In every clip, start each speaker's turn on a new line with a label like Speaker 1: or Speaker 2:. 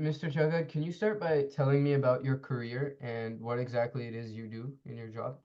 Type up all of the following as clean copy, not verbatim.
Speaker 1: Mr. Jagad, can you start by telling me about your career and what exactly it is you do in your job?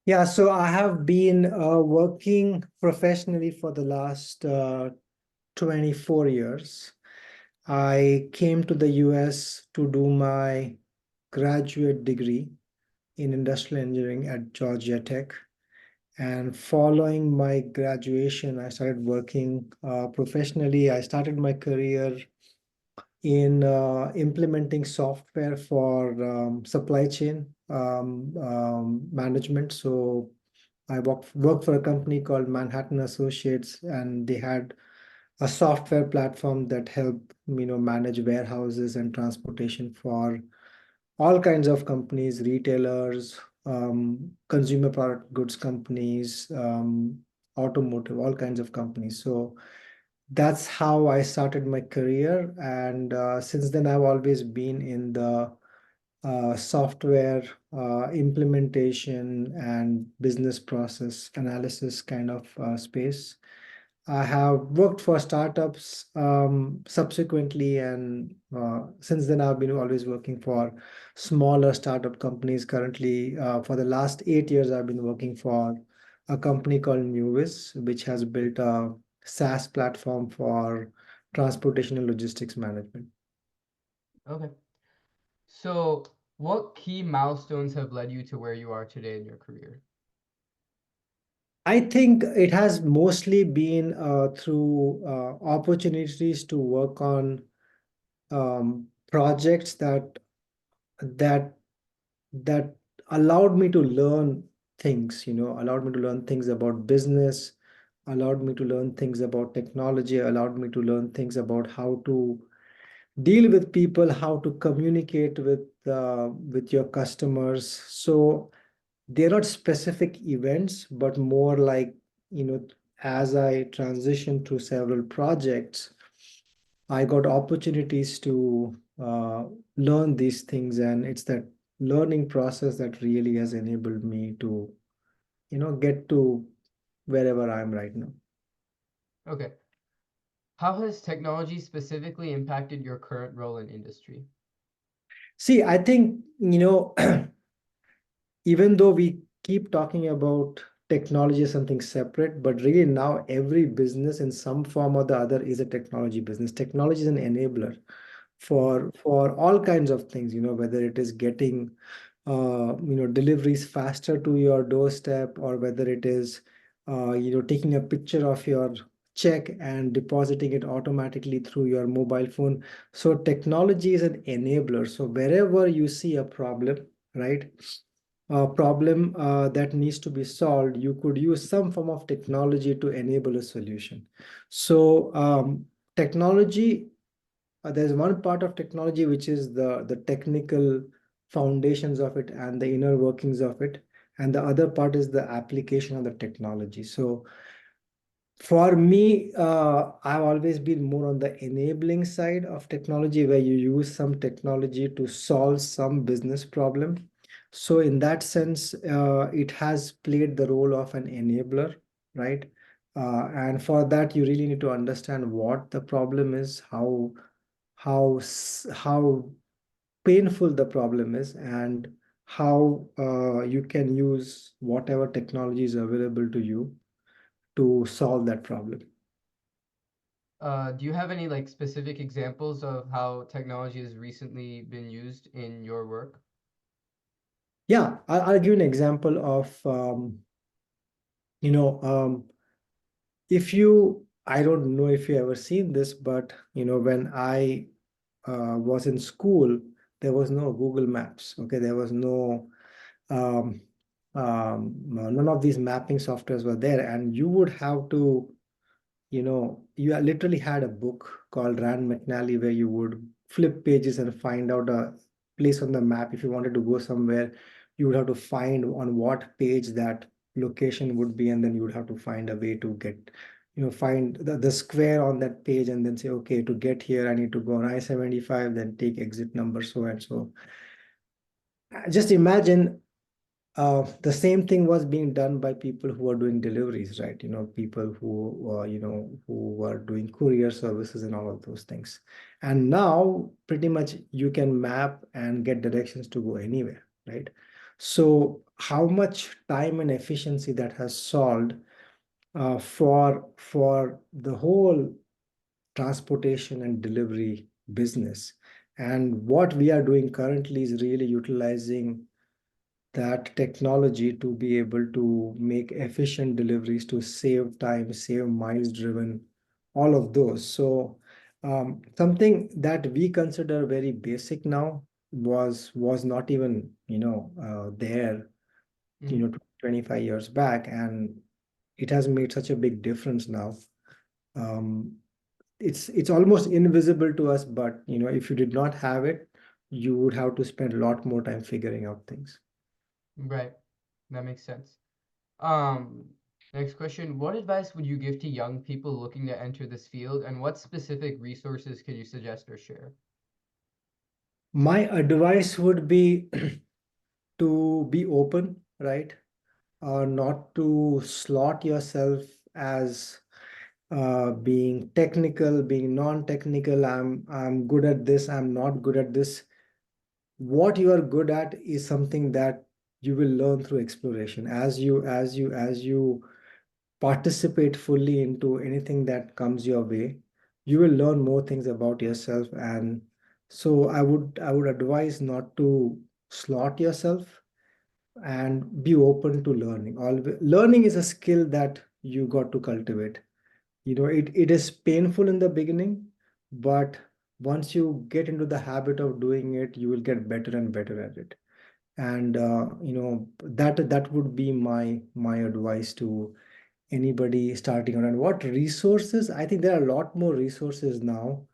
Speaker 2: Yeah, so I have been working professionally for the last 24 years. I came to the US to do my graduate degree in industrial engineering at Georgia Tech. And following my graduation, I started working professionally. I started my career in implementing software for supply chain management. So I worked for a company called Manhattan Associates, and they had a software platform that helped manage warehouses and transportation for all kinds of companies, retailers, consumer product goods companies, automotive, all kinds of companies. So that's how I started my career, and since then I've always been in the software implementation and business process analysis kind of space. I have worked for startups subsequently, and since then I've been always working for smaller startup companies. Currently, for the last 8 years, I've been working for a company called nuVizz, which has built a SaaS platform for transportation and logistics management.
Speaker 1: Okay. So, what key milestones have led you to where you are today in your career?
Speaker 2: I think it has mostly been through opportunities to work on projects that that allowed me to learn things, allowed me to learn things about business, allowed me to learn things about technology, allowed me to learn things about how to deal with people, how to communicate with your customers. So they're not specific events, but more like, as I transitioned through several projects, I got opportunities to learn these things, and it's that learning process that really has enabled me to, get to wherever I'm right now.
Speaker 1: Okay. How has technology specifically impacted your current role in industry?
Speaker 2: See, I think, even though we keep talking about technology as something separate, but really now every business in some form or the other is a technology business. Technology is an enabler
Speaker 1: Mhm.
Speaker 2: for all kinds of things, whether it is getting deliveries faster to your doorstep, or whether it is taking a picture of your check and depositing it automatically through your mobile phone. So technology is an enabler. So wherever you see a problem, right, a problem that needs to be solved, you could use some form of technology to enable a solution. So technology, there's one part of technology which is the technical foundations of it and the inner workings of it, and the other part is the application of the technology. So for me, I've always been more on the enabling side of technology, where you use some technology to solve some business problem. So in that sense, it has played the role of an enabler, right? And for that, you really need to understand what the problem is, how painful the problem is, and how you can use whatever technology is available to you to solve that problem.
Speaker 1: Do you have any like specific examples of how technology has recently been used in your work?
Speaker 2: Yeah, I'll give you an example of, you know, if you, I don't know if you ever seen this, but when I was in school, there was no Google Maps. Okay, there was no, um, none of these mapping softwares were there, and you would have to, you literally had a book called Rand McNally where you would flip pages and find out a place on the map. If you wanted to go somewhere, you would have to find on what page that location would be, and then you would have to find a way to get, find the square on that page, and then say, okay, to get here, I need to go on I-75, then take exit number so and so. Just imagine The same thing was being done by people who are doing deliveries, right? People who, who were doing courier services and all of those things. And now pretty much you can map and get directions to go anywhere, right? So how much time and efficiency that has solved for the whole transportation and delivery business. And what we are doing currently is really utilizing that technology to be able to make efficient deliveries, to save time, save miles driven, all of those. So something that we consider very basic now was not even there
Speaker 1: Hmm.
Speaker 2: 25 years back, and it has made such a big difference now. um, it's almost invisible to us, but if you did not have it, you would have to spend a lot more time figuring out things.
Speaker 1: Right. That makes sense. Um, Next question. What advice would you give to young people looking to enter this field, and what specific resources could you suggest or share?
Speaker 2: My advice would be to be open, right? Not to slot yourself as being technical, being non-technical. I'm good at this, I'm not good at this. What you are good at is something that you will learn through exploration. As you participate fully into anything that comes your way, you will learn more things about yourself. And so I would advise not to slot yourself and be open to learning. Always, learning is a skill that you got to cultivate. It is painful in the beginning, but once you get into the habit of doing it, you will get better and better at it. And that would be my advice to anybody starting out. And what resources? I think there are a lot more resources now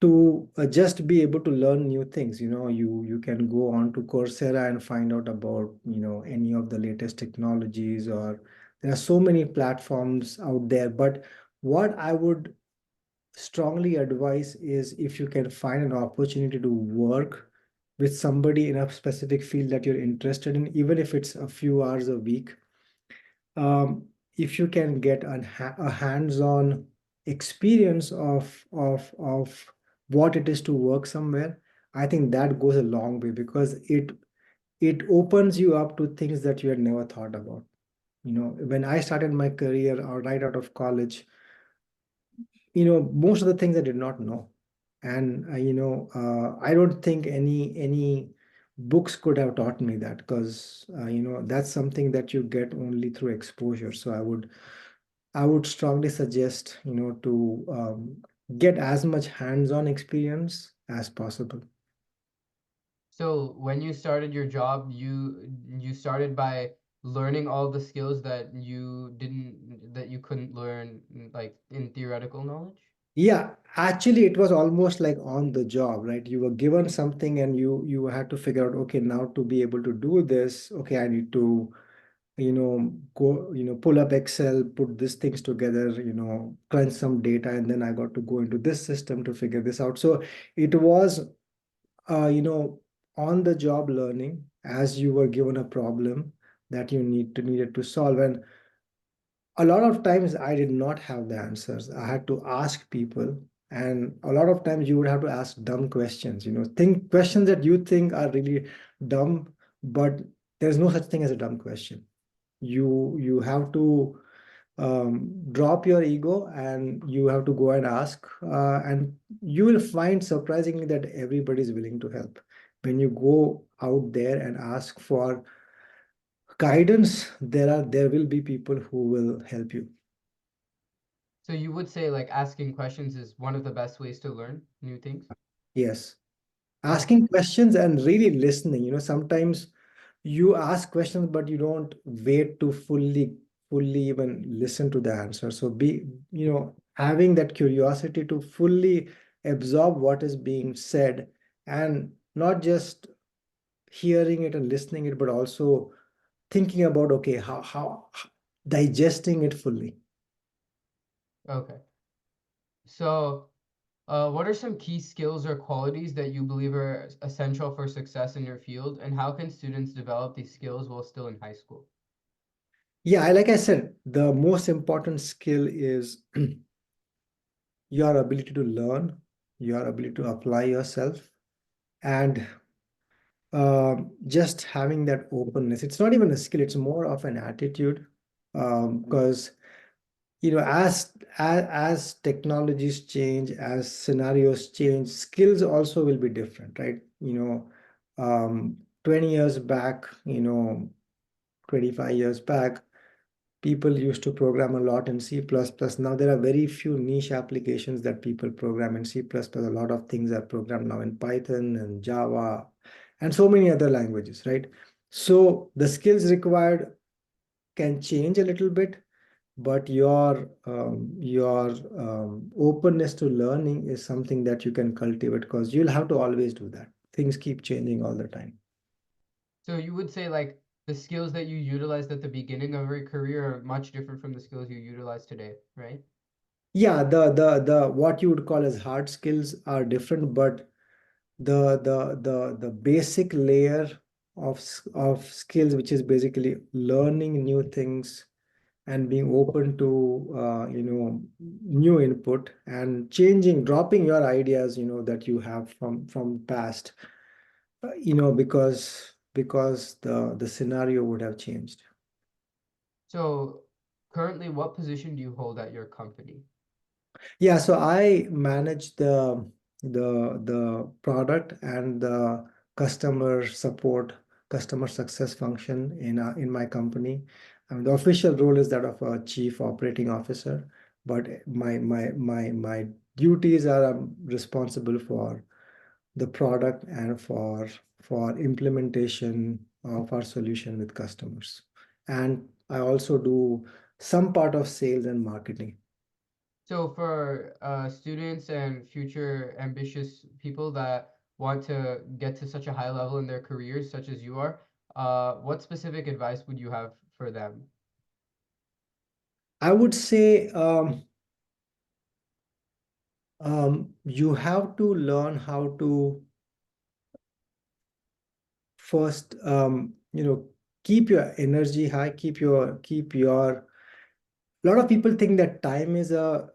Speaker 2: to just be able to learn new things. You can go on to Coursera and find out about any of the latest technologies, or there are so many platforms out there. But what I would strongly advise is, if you can find an opportunity to work with somebody in a specific field that you're interested in, even if it's a few hours a week, um, if you can get a hands-on experience of what it is to work somewhere, I think that goes a long way, because it opens you up to things that you had never thought about. When I started my career or right out of college, most of the things I did not know. And I don't think any books could have taught me that, because that's something that you get only through exposure. So I would strongly suggest to get as much hands-on experience as possible.
Speaker 1: So when you started your job, you started by learning all the skills that you couldn't learn like in theoretical knowledge?
Speaker 2: Yeah, actually, it was almost like on the job, right? You were given something and you had to figure out, okay, now to be able to do this, okay, I need to go, pull up Excel, put these things together, crunch some data, and then I got to go into this system to figure this out. So it was, on the job learning, as you were given a problem that you needed to solve. And a lot of times I did not have the answers. I had to ask people, and a lot of times you would have to ask dumb questions, think questions that you think are really dumb, but there's no such thing as a dumb question. You have to drop your ego, and you have to go and ask, and you will find surprisingly that everybody is willing to help. When you go out there and ask for guidance, there will be people who will help you.
Speaker 1: So you would say like asking questions is one of the best ways to learn new things?
Speaker 2: Yes,
Speaker 1: Okay.
Speaker 2: asking questions and really listening. Sometimes you ask questions, but you don't wait to fully even listen to the answer. So be, having that curiosity to fully absorb what is being said, and not just hearing it and listening it, but also thinking about, okay, how digesting it fully.
Speaker 1: Okay. So What are some key skills or qualities that you believe are essential for success in your field, and how can students develop these skills while still in high school?
Speaker 2: Yeah, like I said, the most important skill is your ability to learn, your ability to apply yourself, and just having that openness. It's not even a skill, it's more of an attitude. Because as technologies change, as scenarios change, skills also will be different, right? 20 years back, 25 years back, people used to program a lot in C++. Now there are very few niche applications that people program in C++. A lot of things are programmed now in Python and Java and so many other languages, right? So the skills required can change a little bit, but your openness to learning is something that you can cultivate because you'll have to always do that. Things keep changing all the time.
Speaker 1: So you would say like the skills that you utilized at the beginning of your career are much different from the skills you utilize today, right?
Speaker 2: Yeah, the what you would call as hard skills are different, but the basic layer of skills, which is basically learning new things and being open to new input and changing, dropping your ideas that you have from past, because the scenario would have changed.
Speaker 1: So currently, what position do you hold at your company?
Speaker 2: Yeah, so I manage the product and the customer support, customer success function in my company. I mean, the official role is that of a chief operating officer, but my duties are I'm responsible for the product and for implementation of our solution with customers. And I also do some part of sales and marketing.
Speaker 1: So for students and future ambitious people that want to get to such a high level in their careers, such as you are, what specific advice would you have for them?
Speaker 2: I would say you have to learn how to first, keep your energy high, keep your. A lot of people think that time is a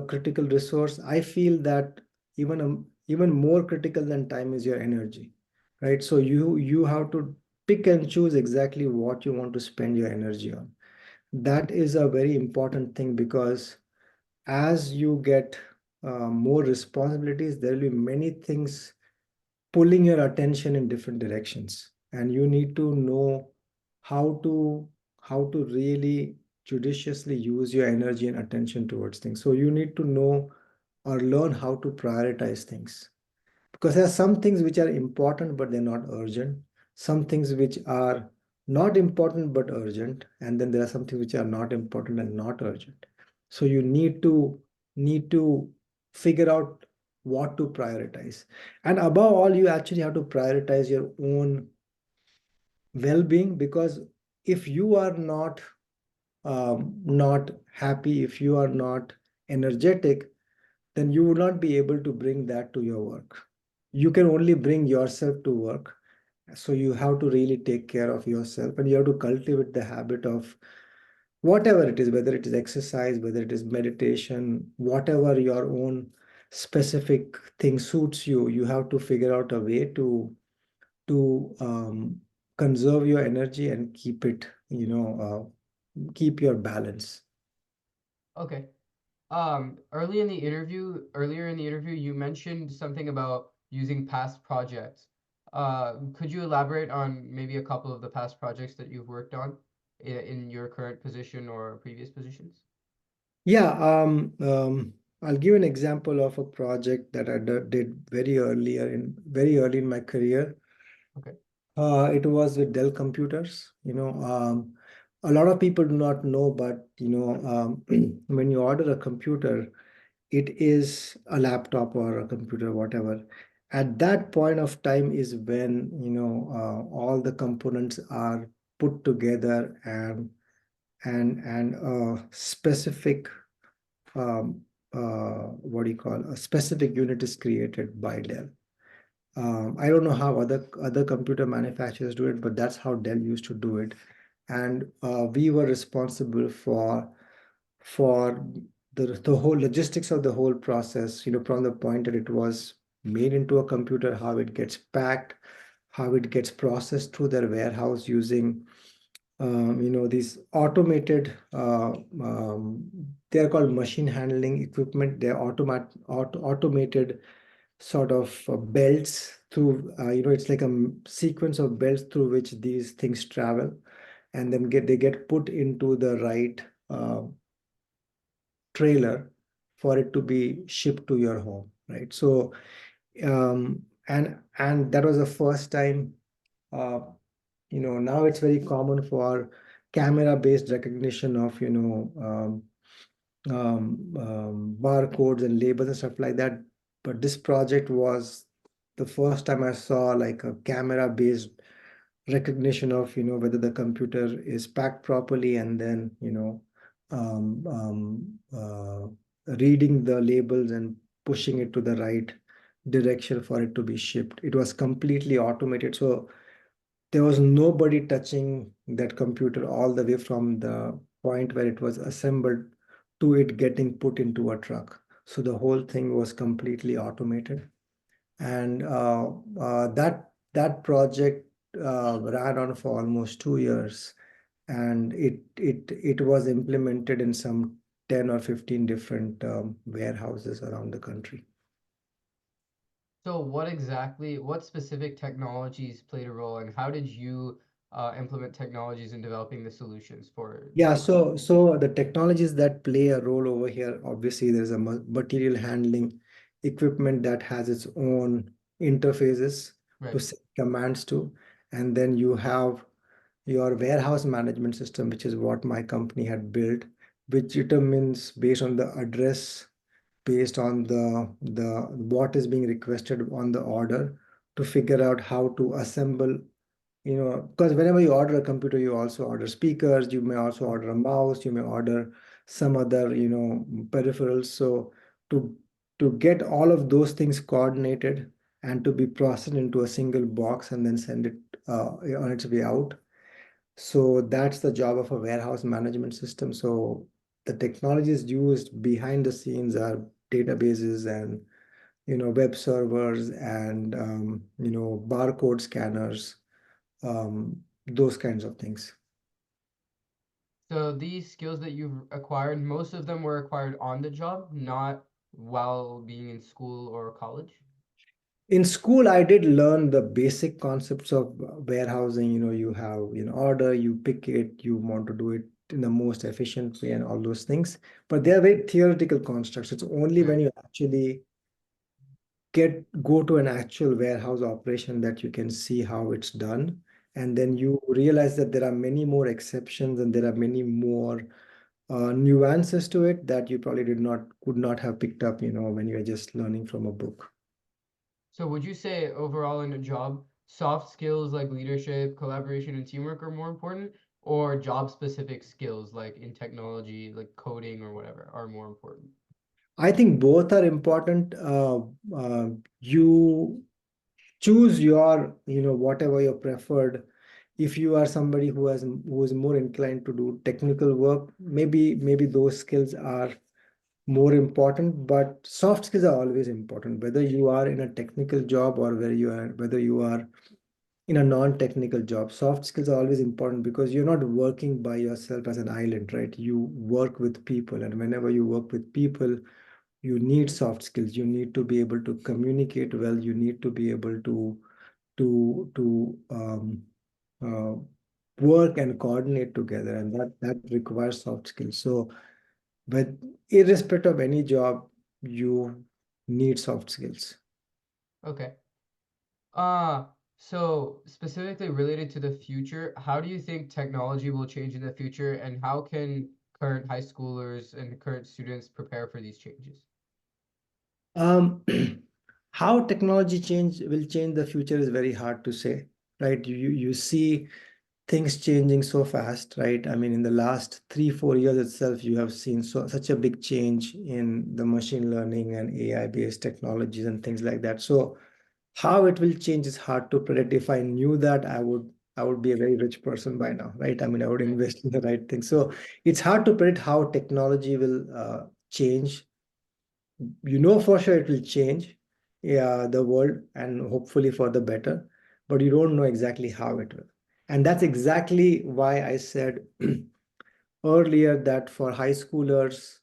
Speaker 2: critical resource. I feel that even more critical than time is your energy, right? So you have to pick and choose exactly what you want to spend your energy on. That is a very important thing because as you get more responsibilities, there will be many things pulling your attention in different directions, and you need to know how to how to really judiciously use your energy and attention towards things. So you need to know or learn how to prioritize things, because there are some things which are important but they're not urgent, some things which are not important but urgent, and then there are some things which are not important and not urgent. So you need to figure out what to prioritize. And above all, you actually have to prioritize your own well-being, because if you are not happy, if you are not energetic, then you will not be able to bring that to your work. You can only bring yourself to work. So you have to really take care of yourself, and you have to cultivate the habit of whatever it is, whether it is exercise, whether it is meditation, whatever your own specific thing suits you. You have to figure out a way to conserve your energy and keep your balance.
Speaker 1: Okay. Earlier in the interview, you mentioned something about using past projects. Could you elaborate on maybe a couple of the past projects that you've worked on in your current position or previous positions?
Speaker 2: Yeah, I'll give an example of a project that I did very early in my career.
Speaker 1: Okay.
Speaker 2: It was with Dell computers. A lot of people do not know, but when you order a computer, it is a laptop or a computer, whatever. At that point of time is when all the components are put together, and a specific um, what do you call, a specific unit is created by Dell. I don't know how other computer manufacturers do it, but that's how Dell used to do it. And we were responsible for the whole logistics of the whole process, from the point that it was made into a computer, how it gets packed, how it gets processed through their warehouse using these automated, they are called machine handling equipment. They're automated sort of belts through, it's like a sequence of belts through which these things travel, and then they get put into the right uh, trailer for it to be shipped to your home, right? So, and that was the first time. Uh, Now it's very common for camera-based recognition of, barcodes and labels and stuff like that. But this project was the first time I saw like a camera-based recognition of, whether the computer is packed properly, and then, reading the labels and pushing it to the right direction for it to be shipped. It was completely automated. So there was nobody touching that computer all the way from the point where it was assembled to it getting put into a truck. So the whole thing was completely automated. And that project ran on for almost 2 years, and it was implemented in some 10 or 15 different warehouses around the country.
Speaker 1: So what specific technologies played a role, and how did you implement technologies in developing the solutions for
Speaker 2: Yeah,
Speaker 1: these?
Speaker 2: so the technologies that play a role over here, obviously there's a material handling equipment that has its own interfaces to
Speaker 1: Right.
Speaker 2: send commands to. And then you have your warehouse management system, which is what my company had built, which determines based on the address, based on the what is being requested on the order, to figure out how to assemble, because whenever you order a computer, you also order speakers, you may also order a mouse, you may order some other, peripherals. So to get all of those things coordinated and to be processed into a single box and then send it on its way out. So that's the job of a warehouse management system. So the technologies used behind the scenes are databases and, web servers and, barcode scanners, those kinds of things.
Speaker 1: So these skills that you've acquired, most of them were acquired on the job, not while being in school or college.
Speaker 2: In school, I did learn the basic concepts of warehousing. You have order, you pick it, you want to do it in the most efficient way and all those things. But they are very theoretical constructs. It's only when
Speaker 1: Right.
Speaker 2: you actually go to an actual warehouse operation that you can see how it's done. And then you realize that there are many more exceptions and there are many more nuances to it that you probably could not have picked up, when you're just learning from a book.
Speaker 1: So would you say overall in a job, soft skills like leadership, collaboration, and teamwork are more important, or job specific skills like in technology, like coding or whatever, are more important?
Speaker 2: I think both are important. You choose your, whatever your preferred. If you are somebody who is more inclined to do technical work, maybe those skills are more important, but soft skills are always important, whether you are in a technical job or whether you are in a non-technical job. Soft skills are always important because you're not working by yourself as an island, right? You work with people, and whenever you work with people, you need soft skills. You need to be able to communicate well. You need to be able to uh, work and coordinate together, and that requires soft skills. So, but irrespective of any job, you need soft skills.
Speaker 1: Okay. Uh, so specifically related to the future, how do you think technology will change in the future, and how can current high schoolers and current students prepare for these changes?
Speaker 2: Um, how technology change will change the future is very hard to say, right? You see things changing so fast, right? I mean, in the last 3, 4 years itself, you have seen such a big change in the machine learning and AI based technologies and things like that. So how it will change is hard to predict. If I knew that, I would be a very rich person by now, right? I mean, I would
Speaker 1: Right.
Speaker 2: invest in the right thing. So it's hard to predict how technology will change. You know for sure it will change, yeah, the world, and hopefully for the better, but you don't know exactly how it will. And that's exactly why I said earlier that for high schoolers,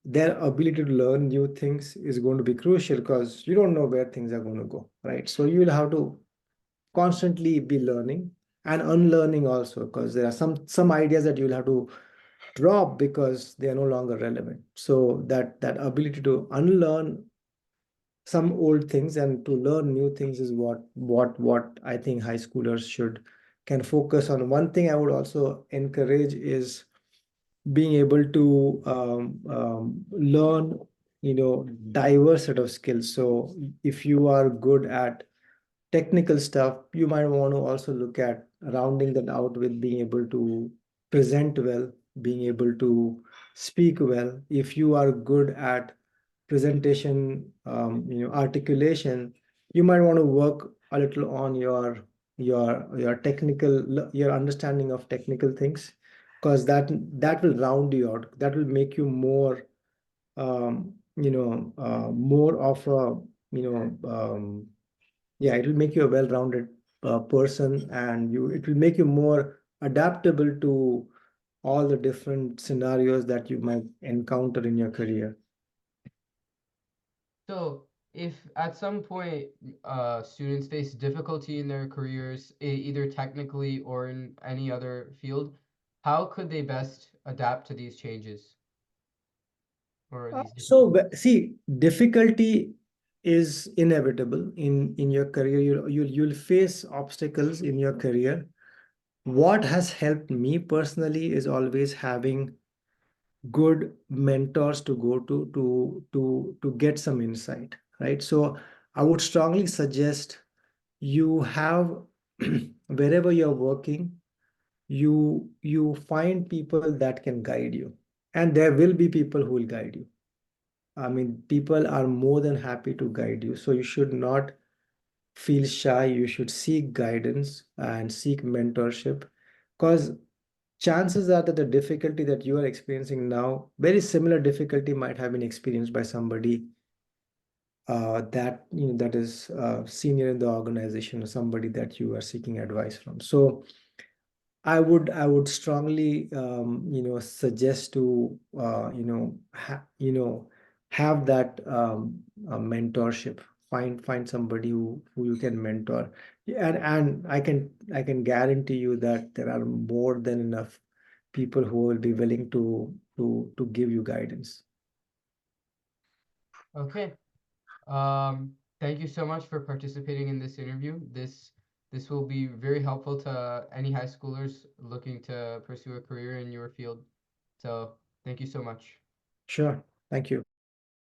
Speaker 2: their ability to learn new things is going to be crucial because you don't know where things are going to go, right? So you will have to constantly be learning and unlearning also, because there are some ideas that you'll have to drop because they are no longer relevant. So that ability to unlearn some old things and to learn new things is what I think high schoolers should can focus on. One thing I would also encourage is being able to learn, diverse set of skills. So if you are good at technical stuff, you might want to also look at rounding that out with being able to present well, being able to speak well. If you are good at presentation, articulation, you might want to work a little on your your understanding of technical things, because that will round you out. That will make you more, more of a, you know, yeah, it will make you a well-rounded person, and it will make you more adaptable to all the different scenarios that you might encounter in your career.
Speaker 1: So, if at some point students face difficulty in their careers, either technically or in any other field, how could they best adapt to these changes or these difficulties?
Speaker 2: See, difficulty is inevitable in your career. You'll face obstacles in your career. What has helped me personally is always having good mentors to go to get some insight, right? So I would strongly suggest you have wherever you're working, you find people that can guide you, and there will be people who will guide you. I mean, people are more than happy to guide you, so you should not feel shy. You should seek guidance and seek mentorship, because chances are that the difficulty that you are experiencing now, very similar difficulty might have been experienced by somebody that that is senior in the organization, or somebody that you are seeking advice from. So I would strongly suggest to have that mentorship. Find somebody who you can mentor, and I can guarantee you that there are more than enough people who will be willing to give you guidance.
Speaker 1: Okay. Thank you so much for participating in this interview. This will be very helpful to any high schoolers looking to pursue a career in your field. So, thank you so much.
Speaker 2: Sure. Thank you.